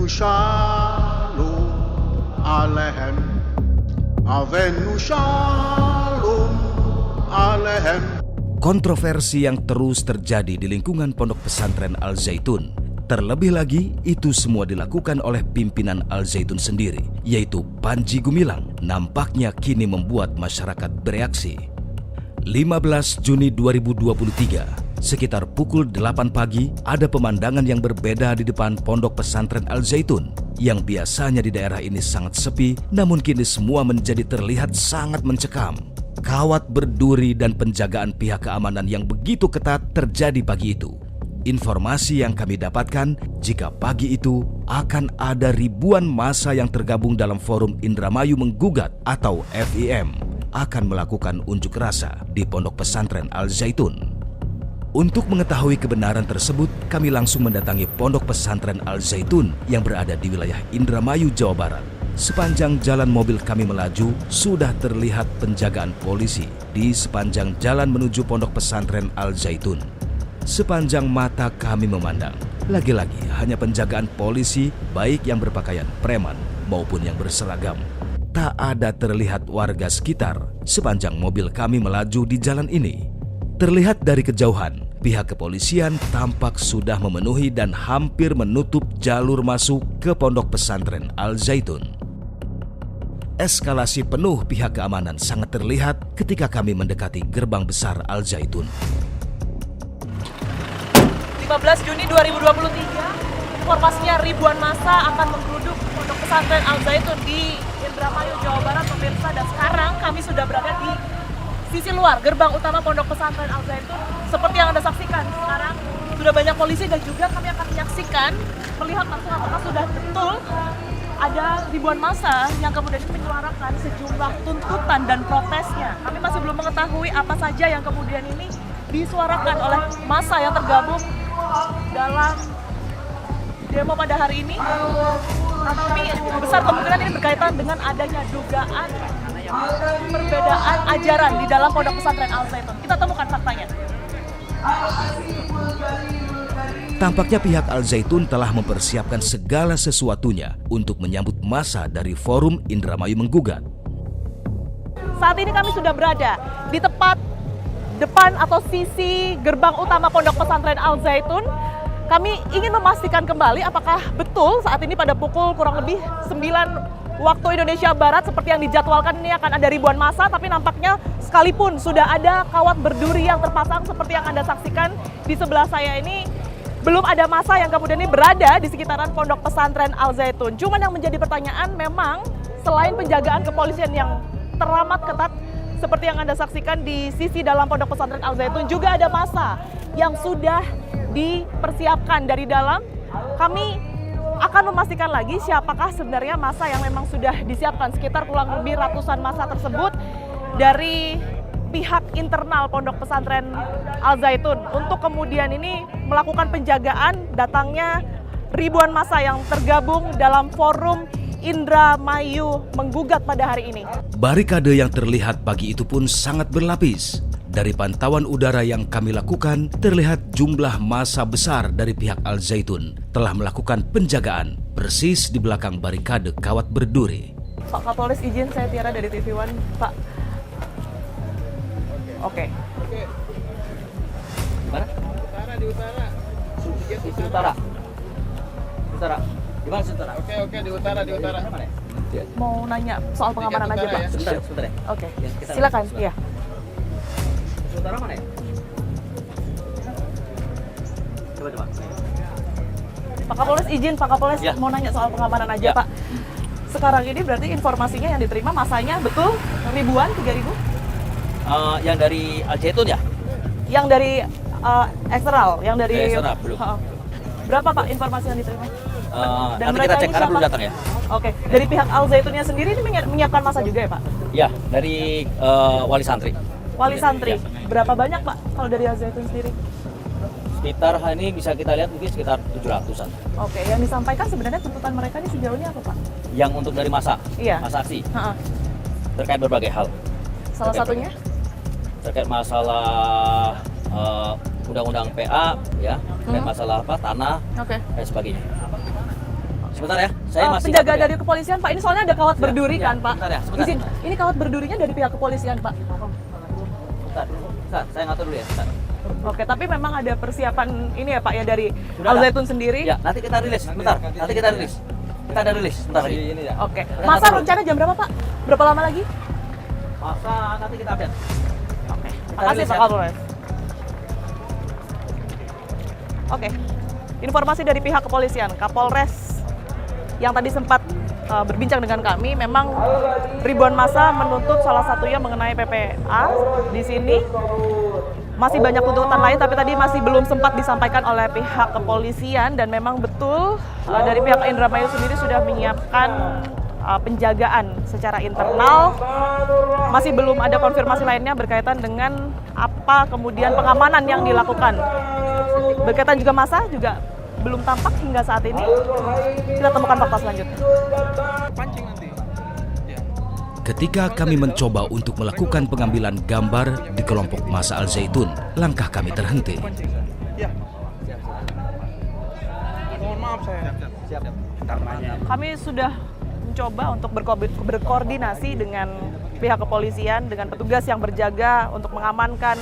shalom aleichem, Avenu shalom aleichem. Kontroversi yang terus terjadi di lingkungan Pondok Pesantren Al Zaitun. Terlebih lagi, itu semua dilakukan oleh pimpinan Al Zaitun sendiri, yaitu Panji Gumilang, nampaknya kini membuat masyarakat bereaksi. 15 Juni 2023, sekitar pukul 8 pagi, ada pemandangan yang berbeda di depan Pondok Pesantren Al Zaitun. Yang biasanya di daerah ini sangat sepi, namun kini semua menjadi terlihat sangat mencekam. Kawat berduri dan penjagaan pihak keamanan yang begitu ketat terjadi pagi itu. Informasi yang kami dapatkan, jika pagi itu akan ada ribuan massa yang tergabung dalam Forum Indramayu Menggugat atau FIM akan melakukan unjuk rasa di Pondok Pesantren Al Zaitun. Untuk mengetahui kebenaran tersebut, kami langsung mendatangi Pondok Pesantren Al Zaitun yang berada di wilayah Indramayu, Jawa Barat. Sepanjang jalan mobil kami melaju, sudah terlihat penjagaan polisi di sepanjang jalan menuju Pondok Pesantren Al Zaitun. Sepanjang mata kami memandang, lagi-lagi hanya penjagaan polisi, baik yang berpakaian preman maupun yang berseragam. Tak ada terlihat warga sekitar sepanjang mobil kami melaju di jalan ini. Terlihat dari kejauhan, pihak kepolisian tampak sudah memenuhi dan hampir menutup jalur masuk ke Pondok Pesantren Al Zaitun. Eskalasi penuh pihak keamanan sangat terlihat ketika kami mendekati gerbang besar Al Zaitun. 15 Juni 2023, informasinya ribuan massa akan menggeruduk Pondok Pesantren Al Zaitun di Indramayu, Jawa Barat, pemirsa. Dan sekarang kami sudah berada di sisi luar gerbang utama Pondok Pesantren Al Zaitun. Seperti yang Anda saksikan, sekarang sudah banyak polisi dan juga kami akan menyaksikan, melihat langsung apakah sudah betul ada ribuan massa yang kemudian menyuarakan sejumlah tuntutan dan protesnya. Kami masih belum mengetahui apa saja yang kemudian ini disuarakan oleh massa yang tergabung dalam demo pada hari ini. Tapi besar kemungkinan ini berkaitan dengan adanya dugaan perbedaan ajaran di dalam Pondok Pesantren Al Zaitun. Kita temukan faktanya. Tampaknya pihak Al Zaitun telah mempersiapkan segala sesuatunya untuk menyambut massa dari Forum Indramayu Menggugat. Saat ini kami sudah berada di tepat depan atau sisi gerbang utama Pondok Pesantren Al Zaitun. Kami ingin memastikan kembali apakah betul saat ini pada pukul kurang lebih 9 waktu Indonesia Barat seperti yang dijadwalkan ini akan ada ribuan massa, tapi nampaknya sekalipun sudah ada kawat berduri yang terpasang seperti yang Anda saksikan di sebelah saya ini, belum ada massa yang kemudian ini berada di sekitaran Pondok Pesantren Al Zaitun. Cuman yang menjadi pertanyaan memang selain penjagaan kepolisian yang teramat ketat seperti yang Anda saksikan di sisi dalam Pondok Pesantren Al Zaitun, juga ada massa yang sudah dipersiapkan dari dalam. Kami akan memastikan lagi siapakah sebenarnya massa yang memang sudah disiapkan, sekitar kurang lebih ratusan massa tersebut dari pihak internal Pondok Pesantren Al Zaitun untuk kemudian ini melakukan penjagaan datangnya ribuan massa yang tergabung dalam Forum Indramayu Menggugat pada hari ini. Barikade yang terlihat pagi itu pun sangat berlapis. Dari pantauan udara yang kami lakukan, terlihat jumlah massa besar dari pihak Al Zaitun telah melakukan penjagaan persis di belakang barikade kawat berduri. Pak Kapolres, izin saya Tiara dari TV One, Pak. Oke. Gimana? Di utara. Utara. Gimana utara? Oke, di utara. Mau nanya soal pengamanan aja, Pak. Sebentar ya. Oke. Silakan. Iya. Utara mana ya? Coba. Pak Kapolres, izin Pak Kapolres Ya. mau nanya soal pengamanan aja, Ya. Pak. Sekarang ini berarti informasinya yang diterima masanya betul ribuan, 3.000? Yang dari Al Zaitun ya? Yang dari eksternal, yang dari Eksternal, belum. Berapa Pak informasi yang diterima? Dan Nanti mereka kita cek ini karena siapa? belum datang ya. Oke, dari pihak Al Zaitunnya sendiri ini menyiapkan masa juga ya Pak? Ya, dari wali santri. Wali santri, Ya. berapa banyak Pak kalau dari Al Zaitun sendiri? Sekitar ini bisa kita lihat mungkin sekitar 700-an. Oke, yang disampaikan sebenarnya tuntutan mereka ini sejauh ini apa Pak? Yang untuk dari masa Iya. aksi Ha-ha. terkait berbagai hal. Salah satunya? Terkait masalah undang-undang PA ya, terkait masalah tanah Oke. dan sebagainya. Sebentar ya, saya masih penjaga ngatur ya. dari kepolisian, Pak. Ini soalnya ada kawat berduri ya, kan, Pak? sebentar ya, sebentar. Di sini. Ini kawat berdurinya dari pihak kepolisian, Pak. Sebentar, saya ngatur dulu ya. Sebentar. Oke, tapi memang ada persiapan ini ya, Pak, ya dari Sudah Al ada. Zaitun sendiri. Ya, nanti kita rilis. Sebentar, nanti kita rilis. Kita ada rilis sebentar lagi. Ini ya. Oke. Masa rencana jam berapa, Pak? Berapa lama lagi? Masa nanti kita update. Oke. Kita Makasih, rilis Pak ya. Kapolres. Oke. Informasi dari pihak kepolisian, Kapolres yang tadi sempat berbincang dengan kami, memang ribuan massa menuntut salah satunya mengenai PPA di sini. Masih banyak tuntutan lain, tapi tadi masih belum sempat disampaikan oleh pihak kepolisian, dan memang betul dari pihak Indramayu sendiri sudah menyiapkan penjagaan secara internal. Masih belum ada konfirmasi lainnya berkaitan dengan apa kemudian pengamanan yang dilakukan. Berkaitan juga massa juga belum tampak hingga saat ini. Kita temukan fakta selanjutnya. Ketika kami mencoba untuk melakukan pengambilan gambar di kelompok massa Al Zaitun, langkah kami terhenti. Mohon maaf saya. Kami sudah mencoba untuk berkoordinasi dengan pihak kepolisian, dengan petugas yang berjaga untuk mengamankan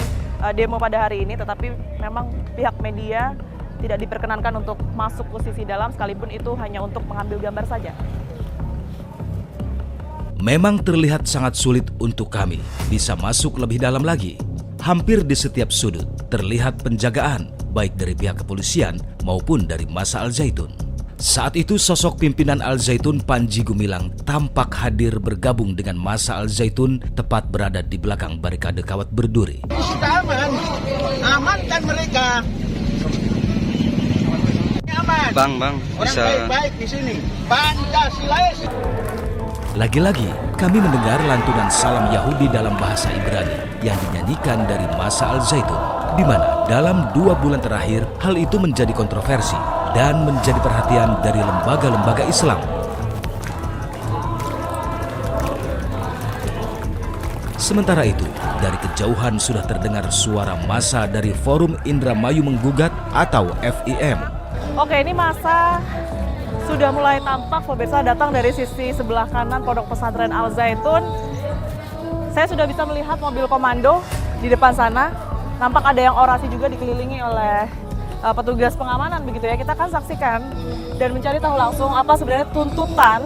demo pada hari ini, tetapi memang pihak media tidak diperkenankan untuk masuk ke sisi dalam, sekalipun itu hanya untuk mengambil gambar saja. Memang terlihat sangat sulit untuk kami bisa masuk lebih dalam lagi. Hampir di setiap sudut terlihat penjagaan, baik dari pihak kepolisian maupun dari massa Al Zaitun. Saat itu sosok pimpinan Al Zaitun Panji Gumilang tampak hadir bergabung dengan massa Al Zaitun tepat berada di belakang barikade kawat berduri. Kita amankan mereka. Aman. Bang, Orang bisa baik-baik di sini. Pancasilais. Lagi-lagi kami mendengar lantunan salam Yahudi dalam bahasa Ibrani yang dinyanyikan dari massa Al Zaitun, di mana dalam 2 bulan terakhir hal itu menjadi kontroversi dan menjadi perhatian dari lembaga-lembaga Islam. Sementara itu, dari kejauhan sudah terdengar suara massa dari Forum Indramayu Menggugat atau FIM. Oke, ini massa sudah mulai tampak, pemirsa, datang dari sisi sebelah kanan Pondok Pesantren Al Zaitun. Saya sudah bisa melihat mobil komando di depan sana. Nampak ada yang orasi juga dikelilingi oleh petugas pengamanan begitu ya. Kita akan saksikan dan mencari tahu langsung apa sebenarnya tuntutan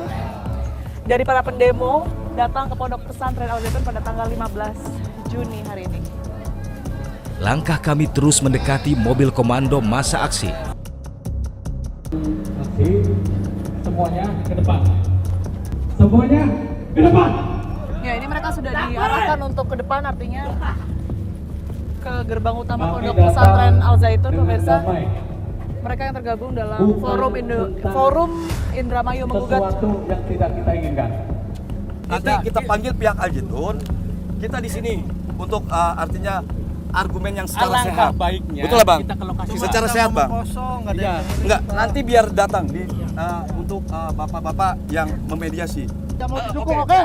dari para pendemo datang ke Pondok Pesantren Al Zaitun pada tanggal 15 Juni hari ini. Langkah kami terus mendekati mobil komando massa aksi. Semuanya ke depan. Semuanya ke depan. Ya, ini mereka sudah diarahkan untuk ke depan, artinya ke gerbang utama Pondok Pesantren Al Zaitun, pemirsa. Mereka yang tergabung dalam Forum Indramayu Menggugat. Sesuatu yang tidak kita inginkan. nanti kita panggil pihak Al Zaitun. Kita di sini untuk artinya argumen yang secara sehat. Baiknya Betul lah Bang. kita ke lokasi Secara sehat Bang. Enggak, nanti biar datang untuk bapak-bapak yang memediasi. Kita mau didukung, oke?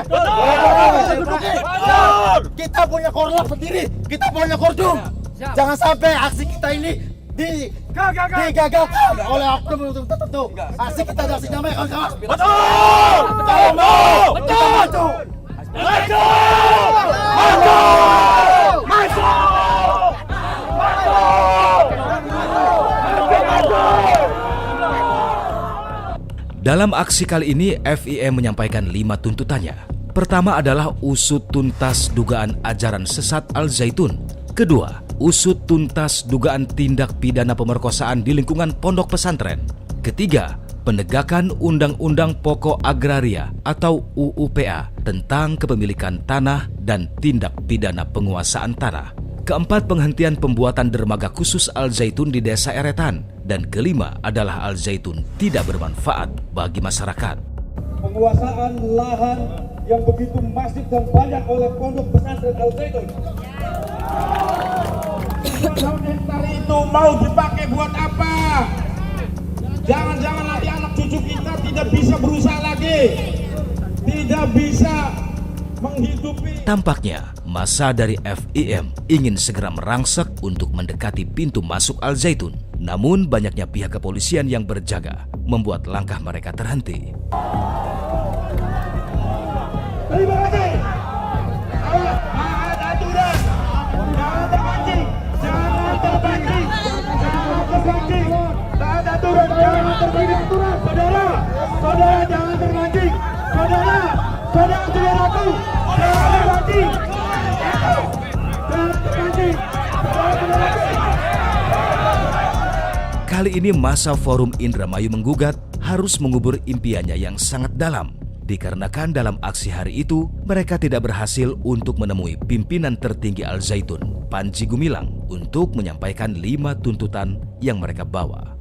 Kita punya korlap sendiri. Kita punya kordum. Jangan sampai aksi kita ini digagalkan oleh oknum tertentu. Aksi kita aksi damai, kawan-kawan. Betul! Betul! Betul! Dalam aksi kali ini, FIM menyampaikan 5 tuntutannya. Pertama adalah usut tuntas dugaan ajaran sesat Al Zaitun. Kedua, usut tuntas dugaan tindak pidana pemerkosaan di lingkungan pondok pesantren. Ketiga, penegakan Undang-Undang Pokok Agraria atau UUPA tentang kepemilikan tanah dan tindak pidana penguasaan tanah. Keempat, penghentian pembuatan dermaga khusus Al Zaitun di Desa Eretan. Dan kelima adalah Al Zaitun tidak bermanfaat bagi masyarakat. penguasaan lahan yang begitu masif dan banyak oleh pondok pesantren Al Zaitun. 9 hektar itu mau dipakai buat apa? Jangan-jangan nanti anak cucu kita tidak bisa berusaha lagi, tidak bisa menghidupi. Tampaknya Massa dari FIM ingin segera merangsek untuk mendekati pintu masuk Al Zaitun. Namun banyaknya pihak kepolisian yang berjaga membuat langkah mereka terhenti. Terima kasih. Awas, taat aturan. Jangan terpancing. Jangan terpancing. Jangan terpancing. Taat aturan. Jangan terpancing. Saudara jangan terpancing. Saudaraku, jangan terpancing. Jangan terpancing. Kali ini massa Forum Indramayu menggugat harus mengubur impiannya yang sangat dalam. Dikarenakan dalam aksi hari itu, mereka tidak berhasil untuk menemui pimpinan tertinggi Al Zaitun, Panji Gumilang, untuk menyampaikan 5 tuntutan yang mereka bawa.